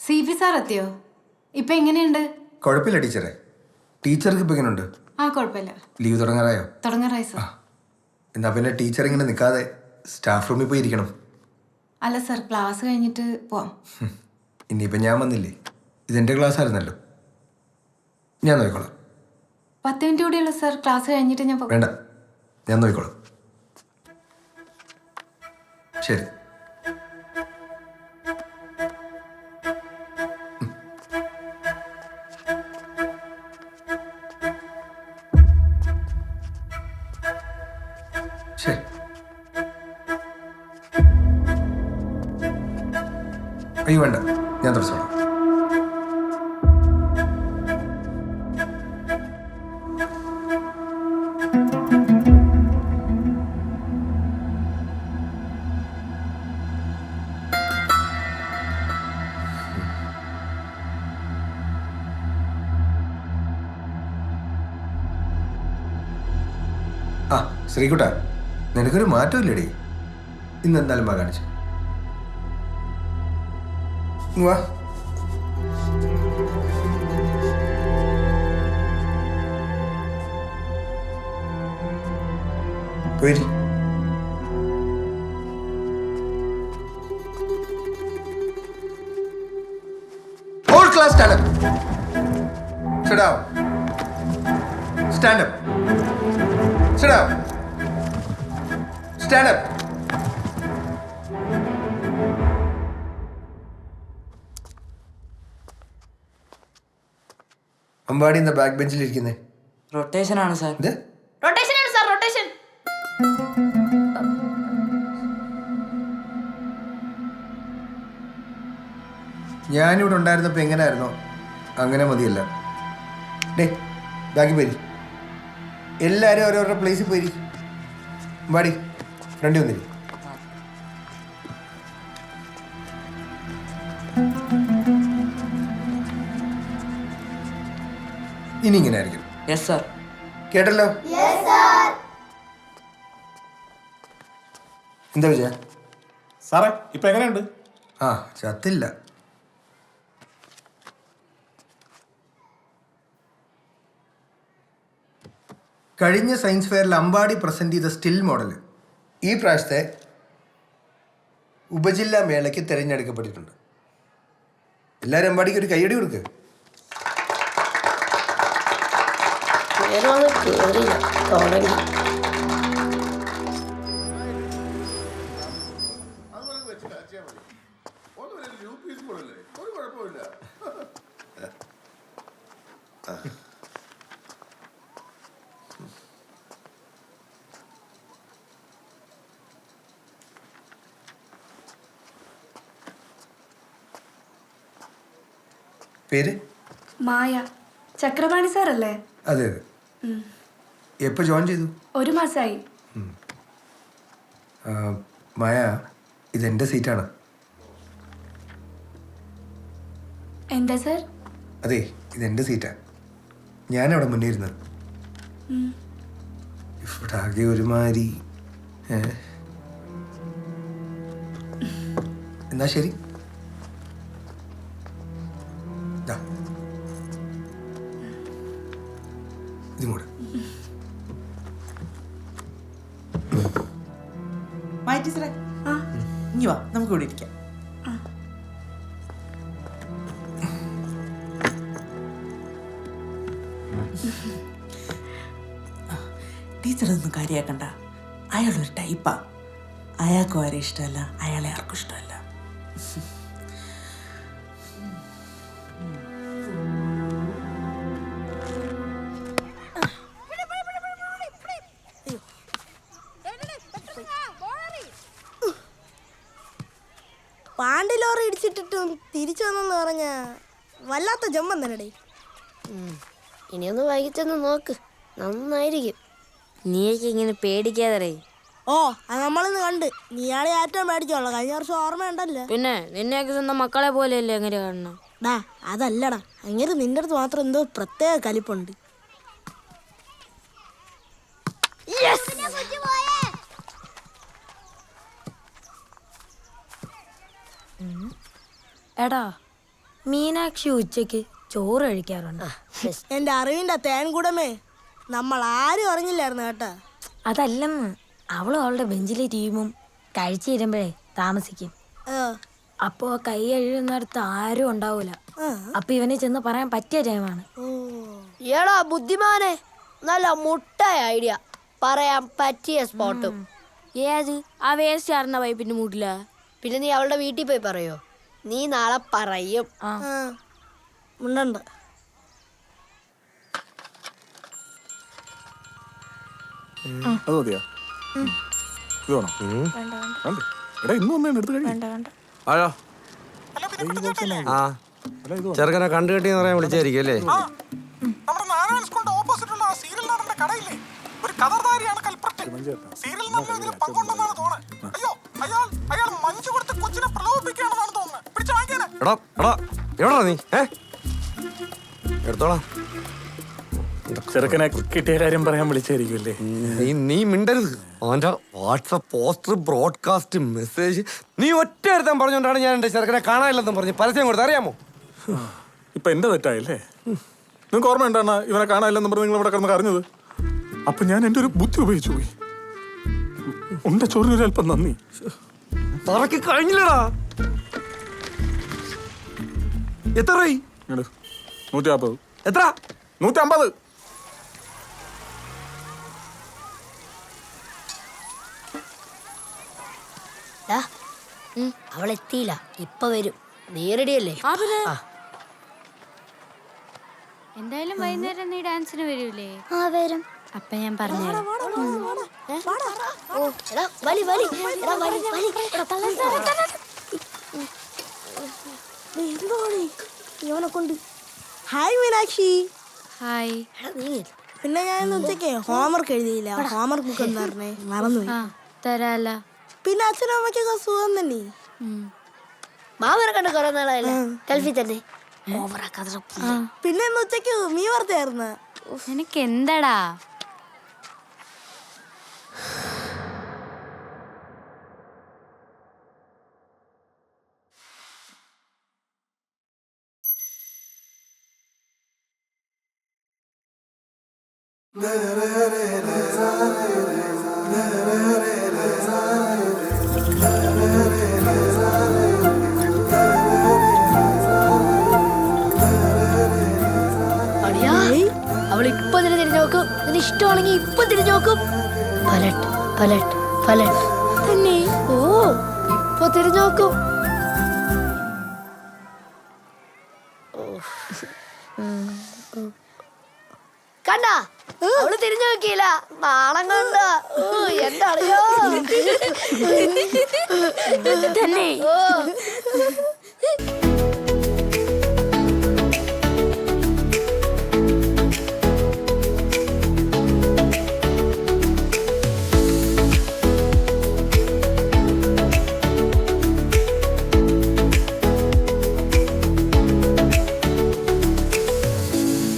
C P sir എത്തിയോ? ഇപ്പൊ എങ്ങനെയുണ്ട്? കുഴപ്പമില്ല ടീച്ചറെ. ടീച്ചർക്ക് ഇപ്പൊ എങ്ങനെയുണ്ട്? ആ, കുഴപ്പമില്ല. ലീവ് തുടങ്ങാറായോ? തുടങ്ങാറായി സാർ. എന്നാ പിന്നെ ടീച്ചർ ഇങ്ങനെ നിൽക്കാതെ സ്റ്റാഫ് റൂമിൽ പോയി ഇരിക്കണം. അല്ല സാർ, ക്ലാസ് കഴിഞ്ഞിട്ട് പോവാം. ഇനിയിപ്പോൾ ഞാൻ വന്നില്ലേ, ഇതെൻ്റെ ക്ലാസ് ആയിരുന്നല്ലോ, ഞാൻ നോക്കിക്കോളാം. 10 മിനിറ്റ് കൂടിയുള്ള സാർ, ക്ലാസ് കഴിഞ്ഞിട്ട് ഞാൻ വേണ്ട, ഞാൻ നോക്കിക്കോളാം. ശരി. ശരി. അയ്യോ വേണ്ട, ഞാൻ തുടച്ചോളാം. ആ ശ്രീകുട്ട, നിനക്കൊരു മാറ്റമില്ലേടി? ഇന്ന് എന്തായാലും വാ കാണിച്ചു വാ. പോയി Whole class stand up. Sit down. Stand up. Sit down. Stand up. Ambadi എന്താ ബാക്ക് ബെഞ്ചിൽ ഇരിക്കുന്നേ? റൊട്ടേഷൻ ആണ് സാർ. ഇത് റൊട്ടേഷൻ ആണ് സാർ, റൊട്ടേഷൻ. ഞാനിവിടെ ഉണ്ടായിരുന്നപ്പോൾ എങ്ങനെയായിരുന്നോ അങ്ങനെ മതിയല്ല. ഡേ ബാക്കി പോയി, എല്ലാവരും ഓരോരോ പ്ലേസിൽ പോയി. അമ്പാടി ഫ്രണ്ടി വന്നിരി. ഇനി ഇങ്ങനെ ആയിരിക്കും. Yes sir. കേട്ടല്ലോ? എന്താ വിജയ? സാറേ ഇപ്പൊ എങ്ങനെയുണ്ട്? ആ ചത്തില്ല. കഴിഞ്ഞ സയൻസ് ഫെയറിൽ അമ്പാടി പ്രസന്റ് ചെയ്ത സ്റ്റിൽ മോഡൽ ഈ പ്രാവശ്യത്തെ ഉപജില്ലാ മേളയ്ക്ക് തിരഞ്ഞെടുക്കപ്പെട്ടിട്ടുണ്ട്. എല്ലാവരും അമ്പാടിക്ക് ഒരു കയ്യടി കൊടുക്കുക. പേര്? മായ. ചക്രപാണി സാറല്ലേ? അതെ അതെ. എപ്പോൾ ജോയിൻ ചെയ്തു? 1 മാസമായി. മായ, ഇതെൻ്റെ സീറ്റാണ്. എന്താ സാർ? അതെ, ഇതെൻ്റെ സീറ്റാണ്. ഞാനവിടെ മുന്നേ ഇരുന്നത്. ഇവിടെ ആകെ ഒരുമാതിരി. എന്നാ ശരി. ഇതും കൂടെ. ടീച്ചറെ ഇനി വാ, നമുക്ക് ഇവിടെ ഇരിക്കാം. ടീച്ചറൊന്നും കാര്യാക്കണ്ട. അയാളൊരു ടൈപ്പാ. അയാൾക്കും ആരെ ഇഷ്ടമല്ല, അയാളെ ആർക്കും ഇഷ്ടമല്ല. പാണ്ടി ലോറി ഇടിച്ചിട്ടിട്ടും തിരിച്ചു വന്നെന്ന് പറഞ്ഞ വല്ലാത്ത ജമ്മം തന്നെടേ. ഇനിയൊന്ന് വൈകിച്ചൊന്ന് നോക്ക്, നന്നായിരിക്കും. നീയൊക്കെ ഇങ്ങനെ പേടിക്കാതെ. ഓ, അത് നമ്മളിന്ന് കണ്ട്. നീയാളെ ഏറ്റവും മേടിച്ചോളാം. കഴിഞ്ഞ വർഷം ഓർമ്മയുണ്ടല്ലോ. പിന്നെ നിന്നെയൊക്കെ സ്വന്തം മക്കളെ പോലെയല്ലേ എങ്ങനെ കാണണം? ഡാ അതല്ലടാ, അങ്ങനെ നിന്റെ അടുത്ത് മാത്രം എന്തോ പ്രത്യേക കലിപ്പുണ്ട്. എടാ, മീനാക്ഷി ഉച്ചയ്ക്ക് ചോറ് കഴിക്കാറുണ്ട്. എന്റെ അറിവിന്റെ തേൻകൂടമേ, നമ്മൾ ആരും അറിഞ്ഞില്ലായിരുന്നു കേട്ടാ. അതല്ലെന്ന്, അവളും അവളുടെ ബെഞ്ചിലെ ടീമും കഴിച്ചു തരുമ്പോഴേ താമസിക്കും. അപ്പോ കൈ കഴുകുന്നിടത്ത് ആരും ഉണ്ടാവൂല. അപ്പൊ ഇവനെ ചെന്ന് പറയാൻ പറ്റിയ ടൈമാണ്. ഏടാ ബുദ്ധിമാനെ, നല്ല മുട്ടായ ഐഡിയ. പറയാൻ പറ്റിയ സ്പോട്ടും. ഏത് ആ വേസ്റ്റ് ആറുന്ന പൈപ്പിന്റെ മൂട്ടില? പിന്നെ നീ അവളുടെ വീട്ടിൽ പോയി പറയോ? നീ നാളെ പറയും. ഉണ്ടുണ്ട്. അത് മതിയാ? ഇത് വേണോ? വേണ്ടേ? എടാ ഇന്ന് വന്നേ എടുത്ത് കഴിയും. ആഴോ ആ ചെറുക്കനെ കണ്ടു കെട്ടിന്ന് പറയാൻ വിളിച്ചായിരിക്കും അല്ലേ? നമ്മുടെ നാരായണ സ്കൂളിന്റെ ഓപ്പോസിറ്റുള്ള സീരിയൽ നടന്റെ കടയില്ലേ, ഒരു കഥർധാരിയാണ് കൽപ്പറ്റ്. സീരിയൽ നടന്ന ഇതിൽ പങ്കുണ്ടെന്നാണ് തോന്നുന്നത്. അയ്യോ, അയാൾ മഞ്ജു കൊടുത്ത് കൊച്ചിനെ പ്രലോഭിപ്പിക്കുകയാണെന്നാണ് തോന്നുന്നത്. പിടിച്ചു വാങ്ങിക്കാനെ. എടാ എടാ എവിടാ നീ? എടുത്തോളാം. ചെറുക്കനെ കിട്ടിയ കാര്യം പറയാൻ വിളിച്ചായിരിക്കും അല്ലേ? നീ മിണ്ടരുത്. അവന്റെ വാട്സപ്പ് പോസ്റ്റർ, ബ്രോഡ്കാസ്റ്റ്, മെസ്സേജ് നീ ഒറ്റ എടുത്താൻ പറഞ്ഞുകൊണ്ടാണ് ഞാൻ എന്റെ ചെറുക്കനെ കാണാനില്ലെന്നും പറഞ്ഞ് പരസ്യം കൊടുത്ത്, അറിയാമോ? ഇപ്പൊ എന്റെ തെറ്റായില്ലേ? നിങ്ങൾക്ക് ഓർമ്മ ഉണ്ടാണ് ഇവനെ കാണാനില്ലെന്ന് പറഞ്ഞ് നിങ്ങൾ ഇവിടെ കിടന്ന് കരഞ്ഞത്? അപ്പൊ ഞാൻ എന്റെ ഒരു ബുദ്ധി ഉപയോഗിച്ചു പോയി. ഉണ്ട ചോറിനൊരു അല്പം നന്ദി. പറക്കി കഴിഞ്ഞില്ലടാ. എത്ര രൂപ? 150. എത്ര? 150. അവളെത്തിയില്ല, ഇപ്പൊ വരും. നേരടിയല്ലേ? എന്തായാലും വൈകുന്നേരം നീ ഡാൻസിന് വരൂലേ? ആ വരും. അപ്പൊ ഞാൻ പറഞ്ഞു. ഇവനെ കൊണ്ട്. ഹായ് മീനാക്ഷി. ഹായ്. പിന്നെ ഞാൻ ഇന്ന് ഉച്ചയ്ക്ക് ഹോംവർക്ക് എഴുതിയില്ല. ഹോംവർക്ക് ബുക്ക് എന്താ പറഞ്ഞേ? മറന്നുപോയി. തരാല. പിന്നെ അച്ഛനും അമ്മയ്ക്കൊക്കെ സുഖം തന്നെ. മാമനെ കണ്ട് കുറെ നാളായല്ലേ ഗൾഫിൽ തന്നെ. പിന്നെ ഇന്ന് ഉച്ചയ്ക്ക് മീൻ വറുത്തായിരുന്നു. നിനക്ക് എന്താടാ? അവളിപ്പൊ തന്നെ തിരിഞ്ഞു നോക്കും. നിന്നെ ഇഷ്ടമാണെങ്കിൽ ഇപ്പൊ തിരിഞ്ഞു നോക്കും. പലട്ട് പലട്ട് പലട്ട് തന്നെ. ഓ, ഇപ്പൊ തിരിഞ്ഞു നോക്കും. കണ്ടാ, അവള് തിരിഞ്ഞു നോക്കിയില്ല. നാണം കണ്ട. എന്താ അറിയോ തന്നെ. ഓ